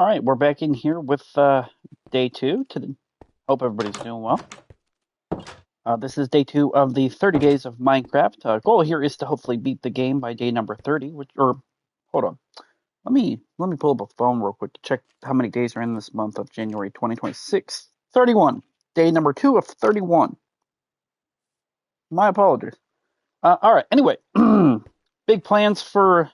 All right, we're back in here with day two. Hope everybody's doing well. This is day two of the 30 days of Minecraft. Goal here is to hopefully beat the game by day number 30. Hold on, let me pull up a phone real quick to check how many days are in this month of January 2026. 31. Day number two of 31. My apologies. All right. Anyway, big plans for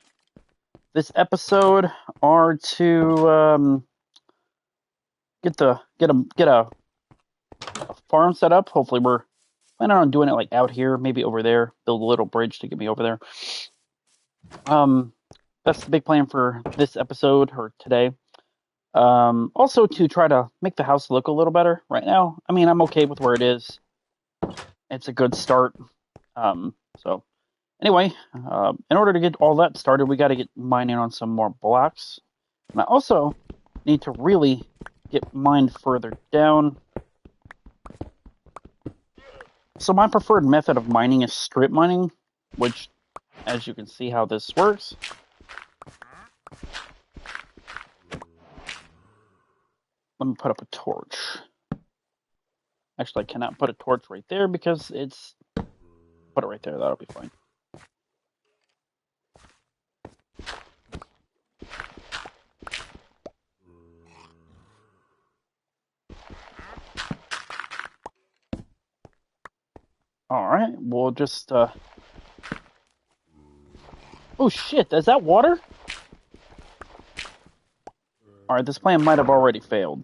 this episode are to get a farm set up. Hopefully, we're planning on doing it like out here, maybe over there. Build a little bridge to get me over there. That's the big plan for this episode or today. Also to try to make the house look a little better. Right now, I mean, I'm okay with where it is. It's a good start. So anyway, in order to get all that started, we got to get mining on some more blocks. And I also need to really get mined further down. So my preferred method of mining is strip mining, which, as you can see how this works. Let me put up a torch. Actually, I cannot put a torch right there because it's... Put it right there, that'll be fine. Alright, we'll just, Oh shit, is that water? Alright, this plan might have already failed.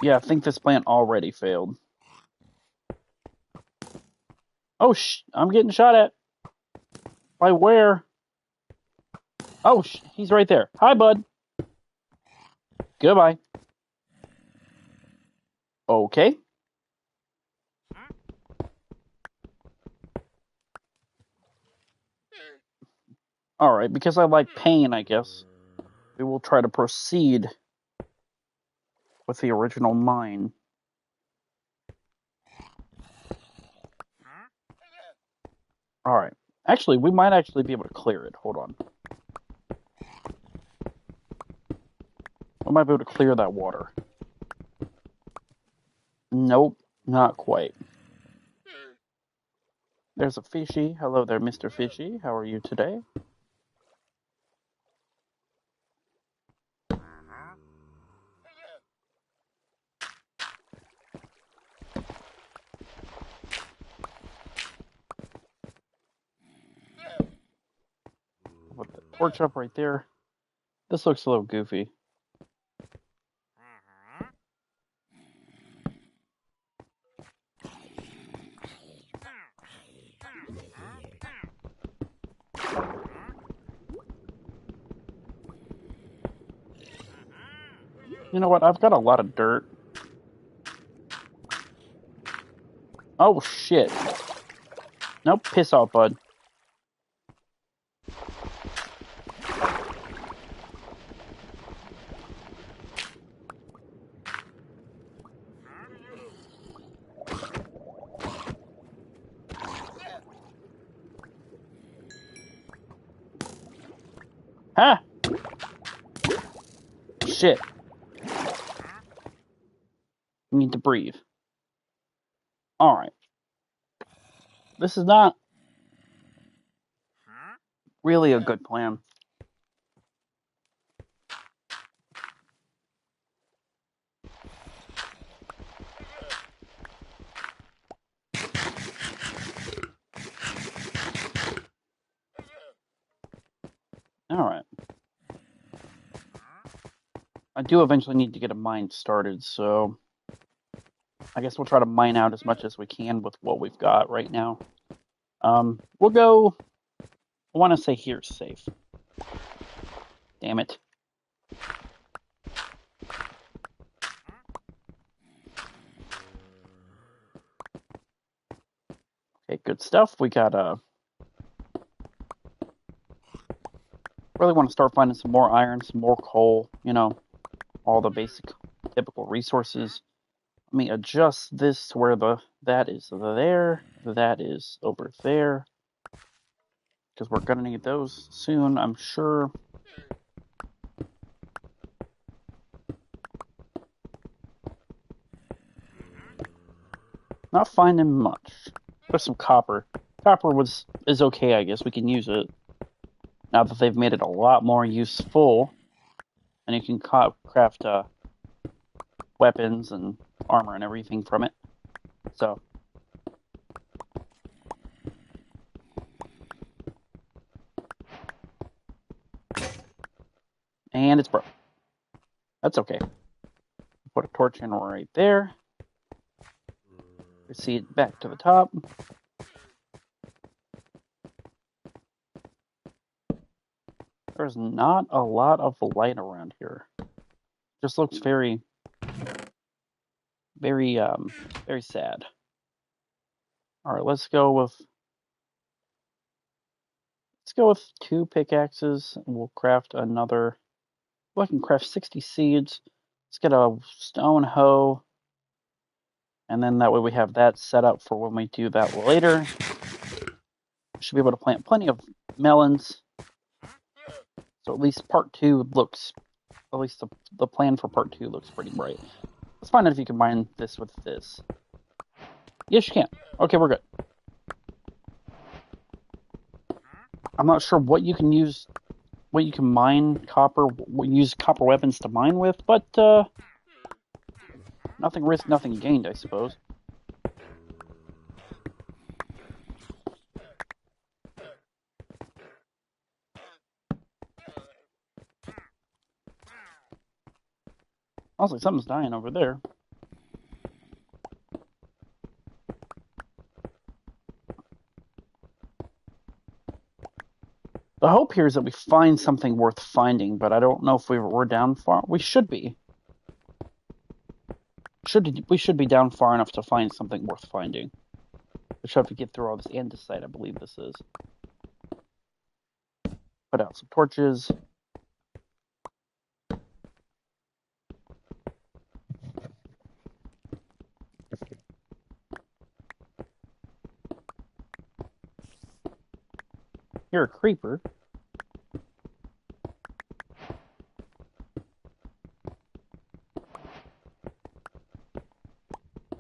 Yeah, I think this plan already failed. Oh I'm getting shot at. By where? Oh he's right there. Hi, bud. Goodbye. Okay. Alright, because I like pain, I guess. We will try to proceed with the original mine. Alright. Actually, we might actually be able to clear it. Hold on. We might be able to clear that water. Nope, not quite. There's a fishy. Hello there, Mr. Fishy. How are you today? Put the torch up right there. This looks a little goofy. You know what? I've got a lot of dirt. Oh, shit. Nope, piss off, bud. Ha! Shit. I need to breathe. Alright. This is not really a good plan. Alright. I do eventually need to get a mine started, so I guess we'll try to mine out as much as we can with what we've got right now. We'll go... I want to say here's safe. Damn it. Okay, good stuff. We got really want to start finding some more iron, some more coal, you know, all the basic typical resources. Let me adjust this to where that is there, that is over there. because we're going to need those soon, I'm sure. Not finding much. There's some copper. Copper is okay, I guess. We can use it. Now that they've made it a lot more useful. And you can craft weapons and armor and everything from it. So. And it's broke. That's okay. Put a torch in right there. Proceed back to the top. There's not a lot of light around here. Just looks very, very sad. All right, let's go with 2 pickaxes, and we'll craft another. Well, I can craft 60 seeds. Let's get a stone hoe, and then that way we have that set up for when we do that later. Should be able to plant plenty of melons. So at least part 2 looks, at least the plan for part 2 looks pretty bright. Let's find out if you combine this with this. Yes, you can. Okay, we're good. I'm not sure what you can use, what you can mine copper, use copper weapons to mine with, but nothing risked, nothing gained, I suppose. Also, something's dying over there. The hope here is that we find something worth finding, but I don't know if we're down far. We should be. We should be down far enough to find something worth finding. We should have to get through all this andesite, I believe this is. Put out some torches. You're a creeper.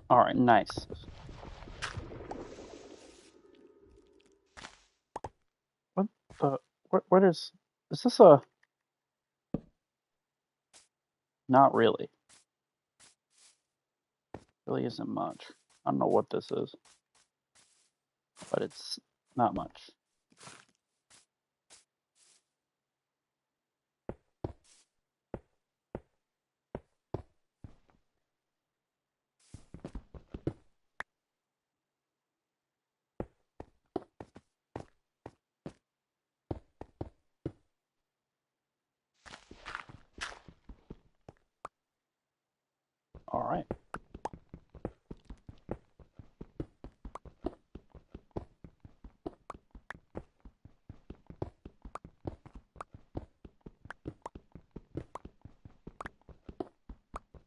Alright, nice. What the... What is this a... Not really. Really isn't much. I don't know what this is. But it's not much. Alright.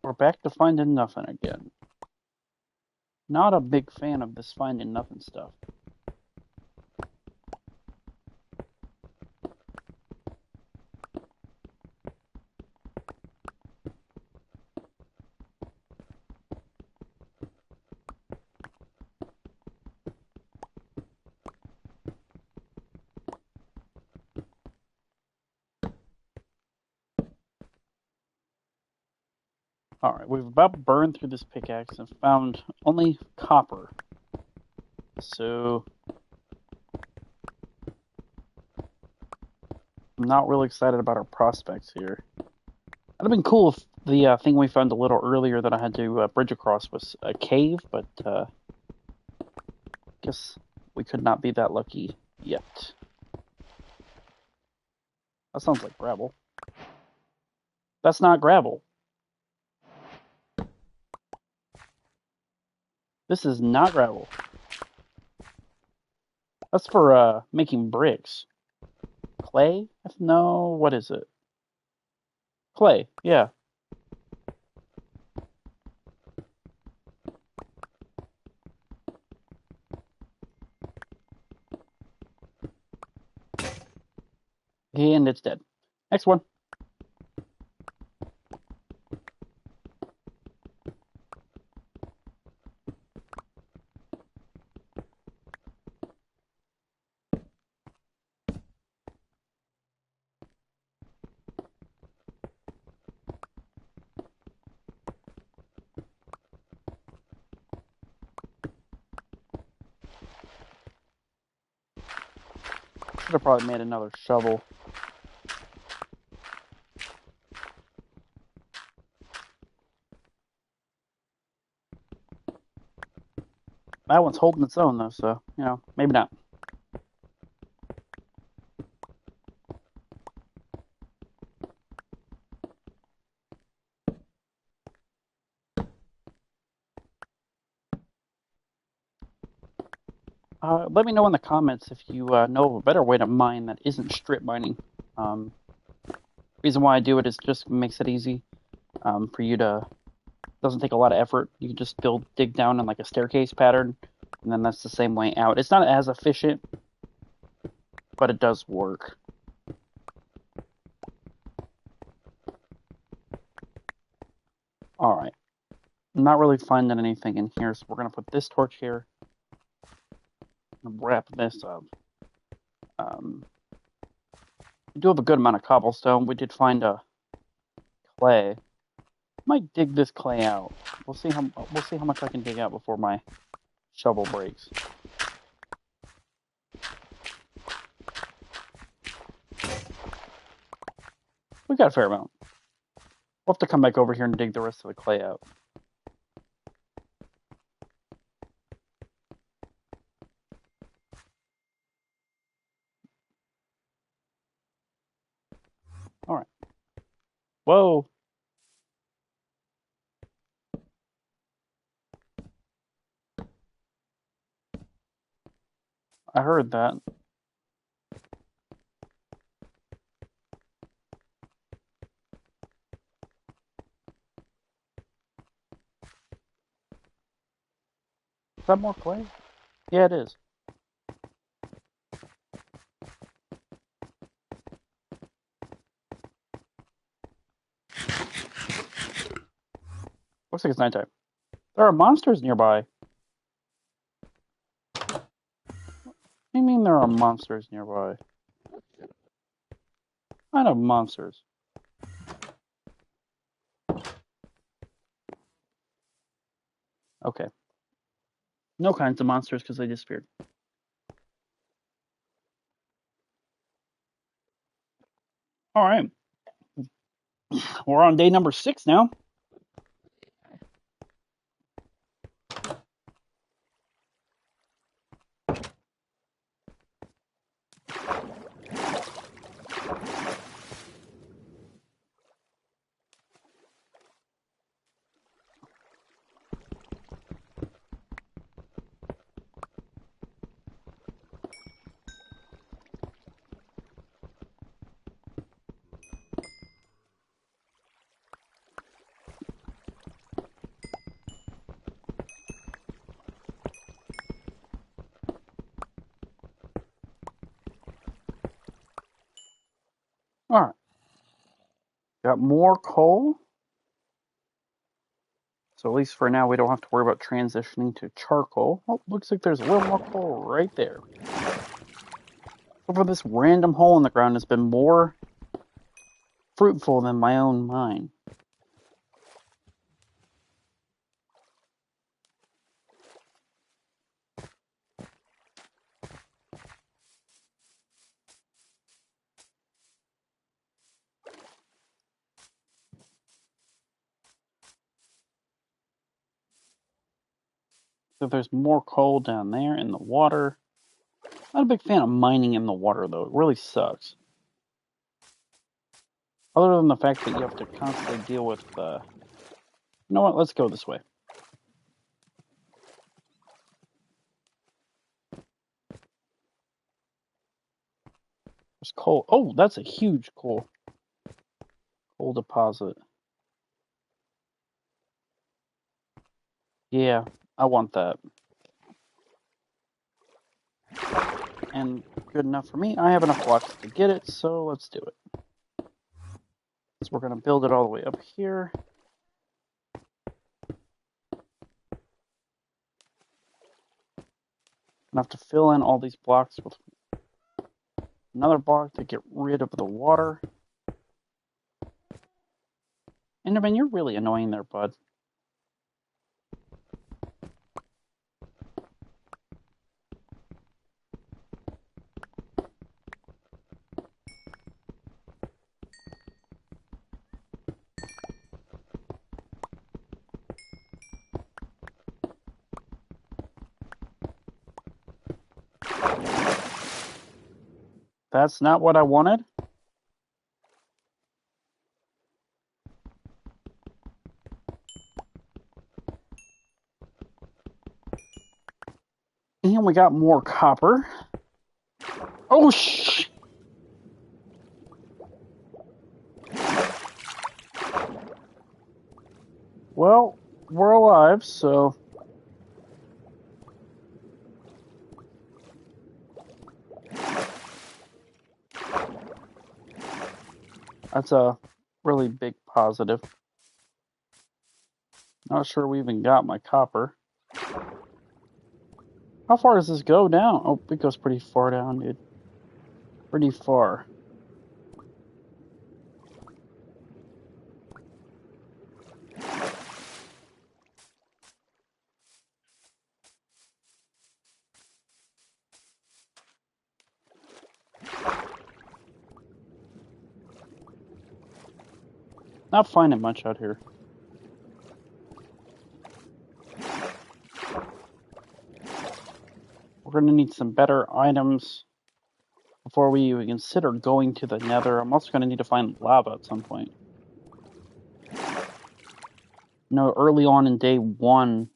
We're back to finding nothing again. Not a big fan of this finding nothing stuff. Alright, we've about burned through this pickaxe and found only copper. So... I'm not really excited about our prospects here. It'd have been cool if the thing we found a little earlier that I had to bridge across was a cave, but guess we could not be that lucky yet. That sounds like gravel. That's not gravel. This is not gravel. That's for making bricks. Clay? No, what is it? Clay, yeah. And it's dead. Next one. Should have probably made another shovel. That one's holding its own though, so, you know, maybe not. Let me know in the comments if you know of a better way to mine that isn't strip mining. Reason why I do it is just makes it easy for you to. Doesn't take a lot of effort. You can just dig down in like a staircase pattern, and then that's the same way out. It's not as efficient, but it does work. All right. I'm not really finding anything in here, so we're gonna put this torch here. Wrap this up. We do have a good amount of cobblestone. We did find a clay. Might dig this clay out. We'll see how much I can dig out before my shovel breaks. We got a fair amount. We'll have to come back over here and dig the rest of the clay out. All right. Whoa. I heard that. Is that more clay? Yeah, it is. Looks like it's nighttime. There are monsters nearby. What do you mean there are monsters nearby? I know monsters. Okay. No kinds of monsters because they disappeared. All right. We're on day number 6 now. All right. Got more coal. So at least for now, we don't have to worry about transitioning to charcoal. Oh, looks like there's a little more coal right there. So for this random hole in the ground has been more fruitful than my own mine. So there's more coal down there in the water. Not a big fan of mining in the water, though. It really sucks. Other than the fact that you have to constantly deal with... You know what? Let's go this way. There's coal. Oh, that's a huge coal deposit. Yeah, I want that. And good enough for me. I have enough blocks to get it, so let's do it. So we're going to build it all the way up here. I have to fill in all these blocks with another block to get rid of the water. Enderman, you're really annoying there, bud. That's not what I wanted. And we got more copper. Oh, shh! Well, we're alive, so... That's a really big positive. Not sure we even got my copper. How far does this go down? Oh, it goes pretty far down, dude. Pretty far. Not finding much out here. We're going to need some better items before we even consider going to the nether. I'm also going to need to find lava at some point. You know, early on in day 1,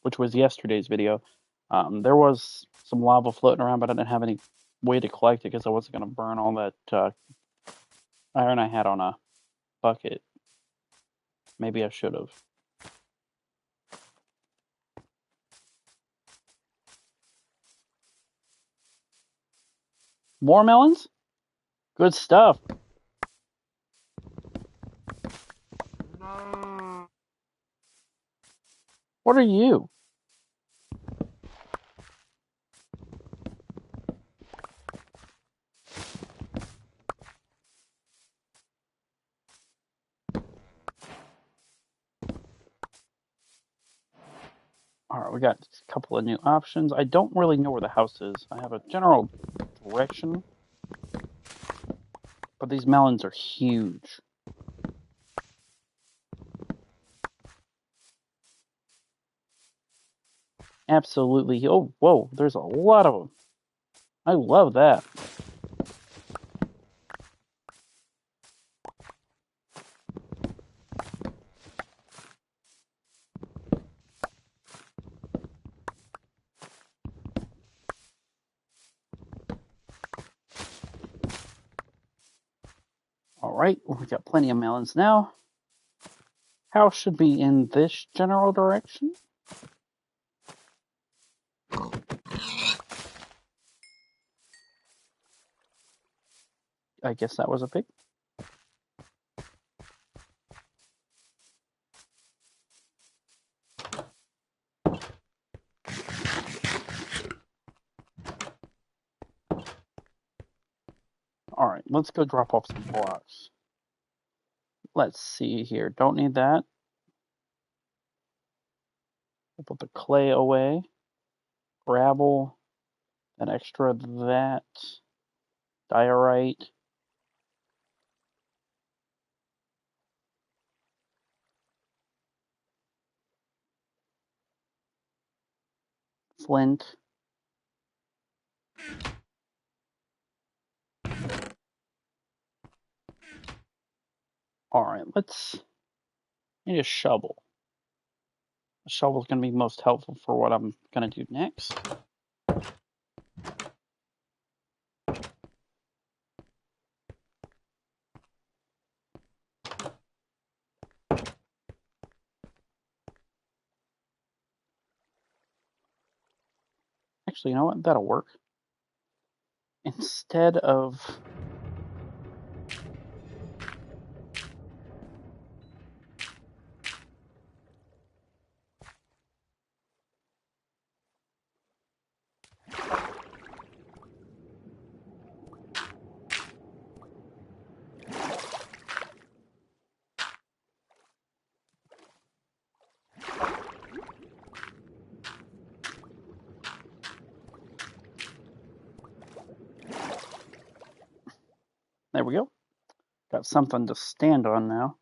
which was yesterday's video, there was some lava floating around, but I didn't have any way to collect it because I wasn't going to burn all that iron I had on a bucket. Maybe I should have. More melons? Good stuff. What are you? Alright, we got a couple of new options. I don't really know where the house is. I have a general direction. But these melons are huge. Absolutely. Oh, whoa, there's a lot of them. I love that. Alright, we got plenty of melons now. House should be in this general direction. I guess that was a pig. Alright, let's go drop off some blocks. Let's see here. Don't need that. We'll put the clay away. Gravel. That extra that. Diorite. Flint. Alright, let's need a shovel. The shovel is going to be most helpful for what I'm going to do next. Actually, you know what? That'll work. Instead of... There we go. Got something to stand on now.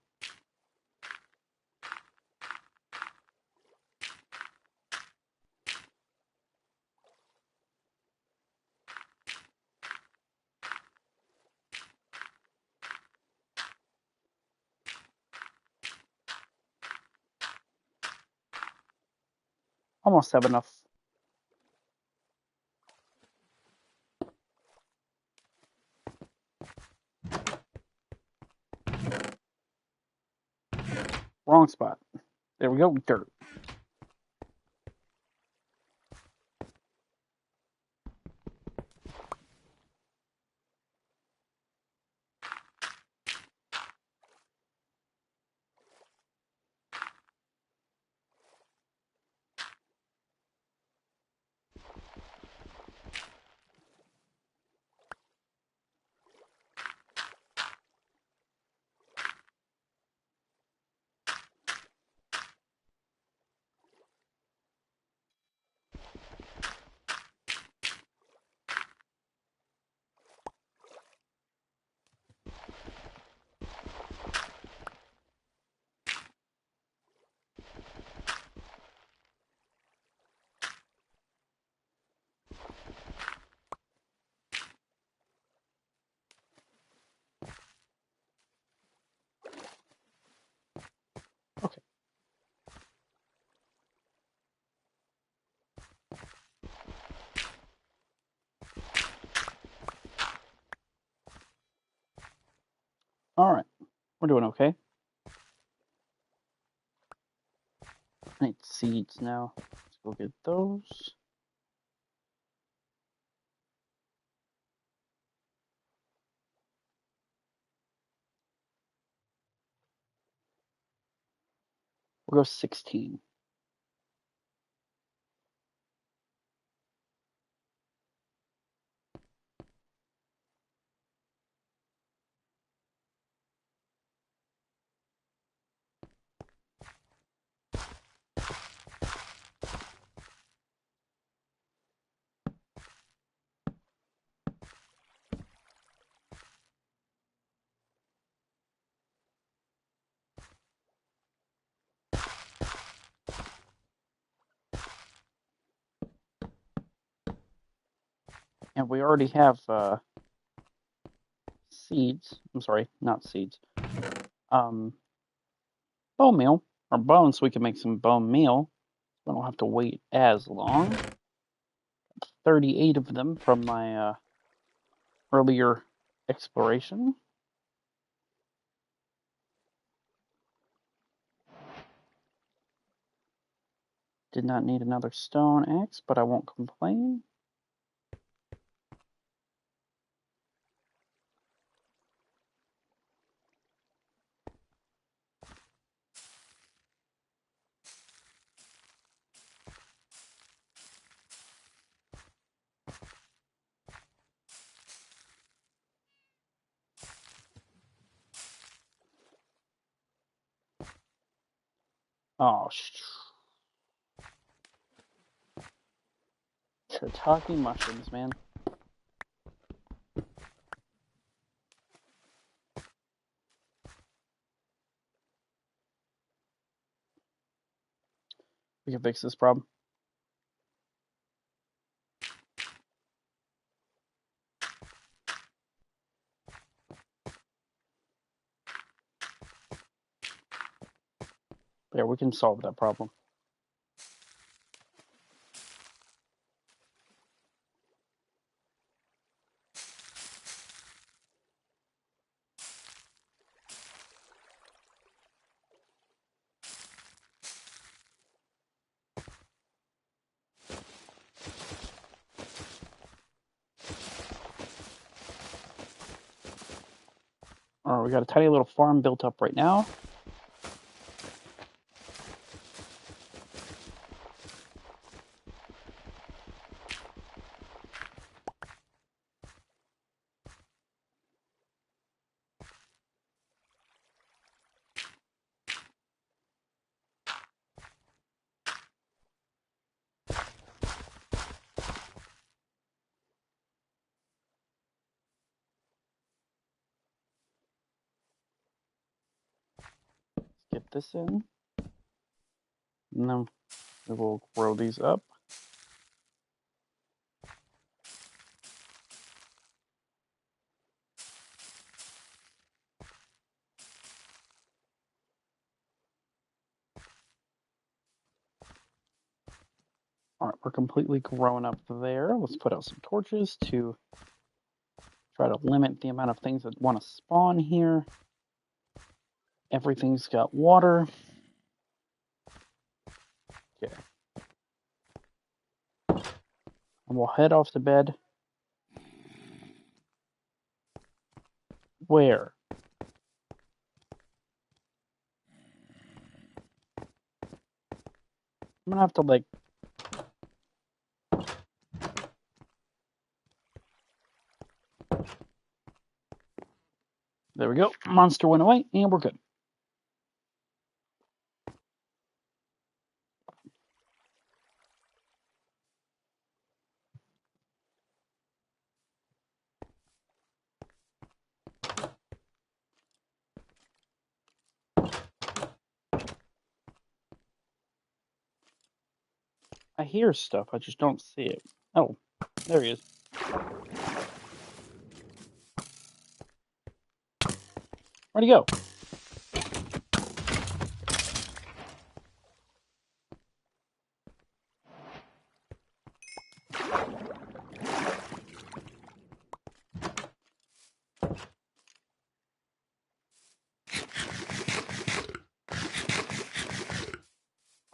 Almost have enough. Wrong spot. There we go. Dirt. Okay. All right. We're doing okay. I need seeds now. Let's go get those. We'll go 16. And we already have seeds. I'm sorry, not seeds. Bone meal, or bones, so we can make some bone meal. We don't have to wait as long. 38 of them from my earlier exploration. Did not need another stone axe, but I won't complain. Oh, shiitake mushrooms, man. We can fix this problem. There, we can solve that problem. Alright, we got a tiny little farm built up right now. Get this in. And then we will grow these up. Alright, we're completely grown up there. Let's put out some torches to try to limit the amount of things that want to spawn here. Everything's got water. Okay. And we'll head off to bed. Where? I'm gonna have to, like... There we go. Monster went away, and we're good. I hear stuff, I just don't see it. Oh, there he is. Where'd he go?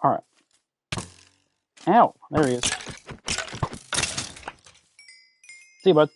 Alright. Ow, there he is. See you, bud.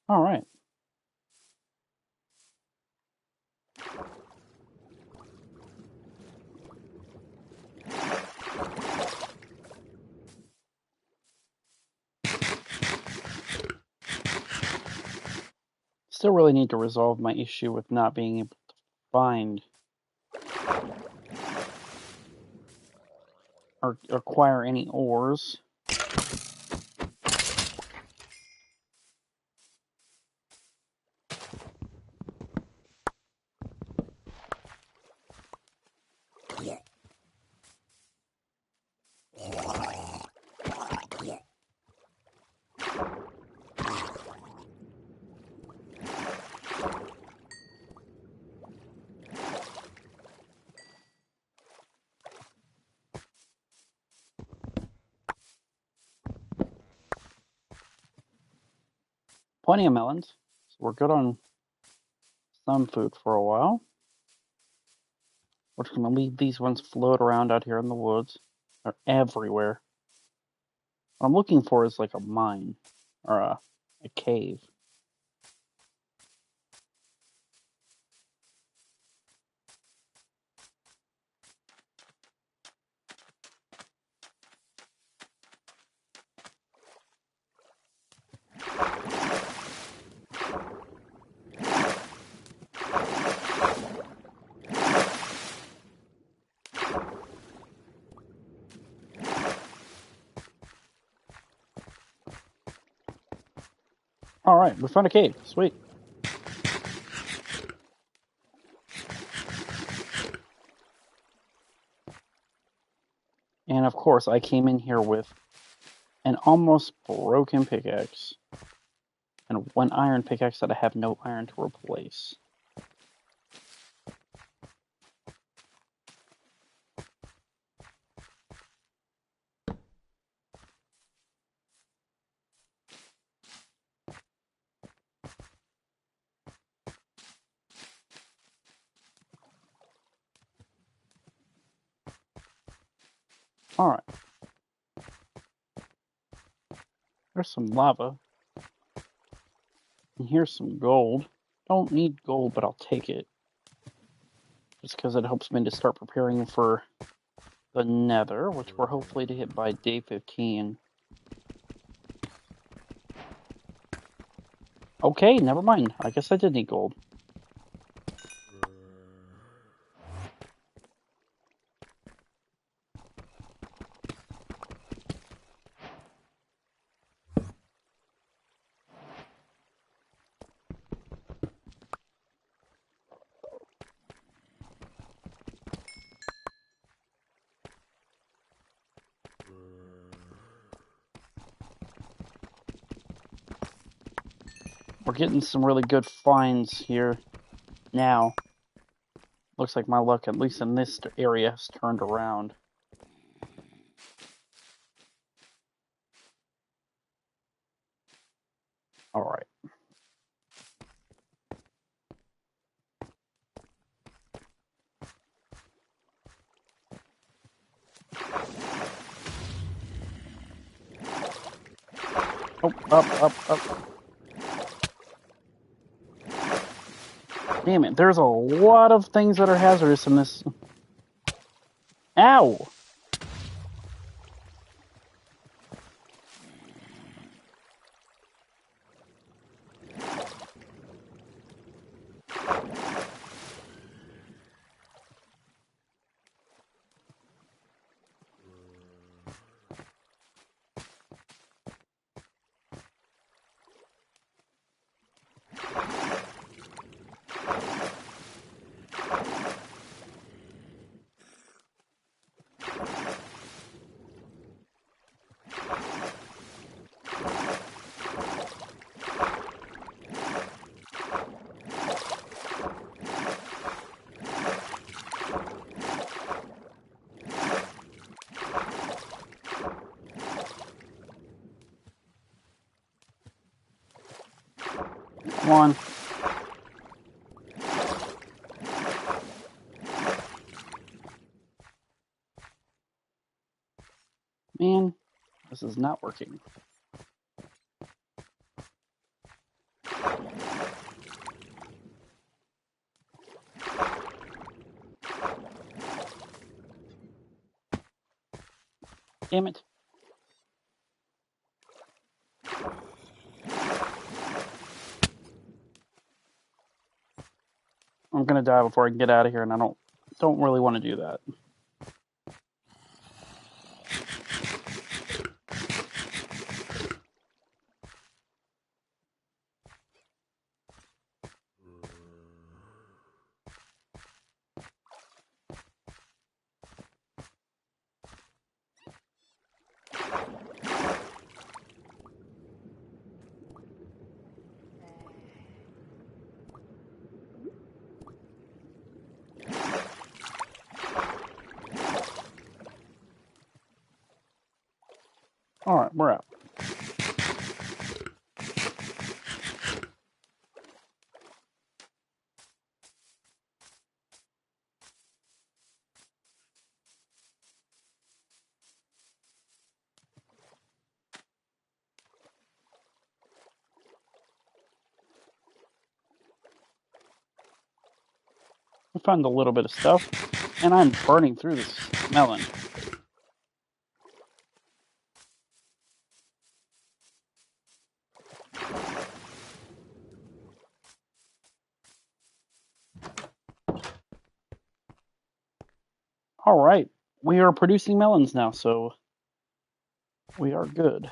Alright. Still really need to resolve my issue with not being able to find or acquire any ores. Plenty of melons, so we're good on some food for a while. We're just gonna leave these ones float around out here in the woods. They're everywhere. What I'm looking for is like a mine or a cave. Alright, we found a cave. Sweet. And of course, I came in here with an almost broken pickaxe. And one iron pickaxe that I have no iron to replace. Alright. There's some lava. And here's some gold. Don't need gold, but I'll take it. Just because it helps me to start preparing for the nether, which we're hopefully to hit by day 15. Okay, never mind. I guess I did need gold. We're getting some really good finds here now. Looks like my luck, at least in this area, has turned around. Alright. Oh, up. Damn it, there's a lot of things that are hazardous in this. Ow! Come on. Man, this is not working. Damn it. I'm gonna die before I can get out of here, and I don't really want to do that. Alright, we're out. We found a little bit of stuff, and I'm burning through this melon. Alright, we are producing melons now, so we are good.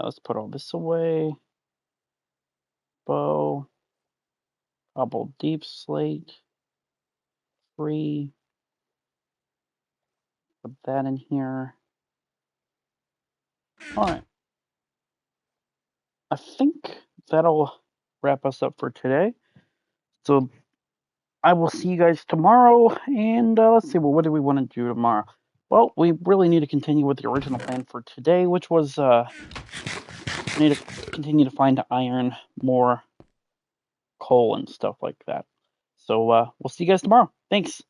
Let's put all this away. Bow. Double deep slate. 3. Put that in here. Alright. I think that'll wrap us up for today. So I will see you guys tomorrow, and let's see, well, what do we want to do tomorrow? Well, we really need to continue with the original plan for today, which was we need to continue to find iron, more coal, and stuff like that. So we'll see you guys tomorrow. Thanks.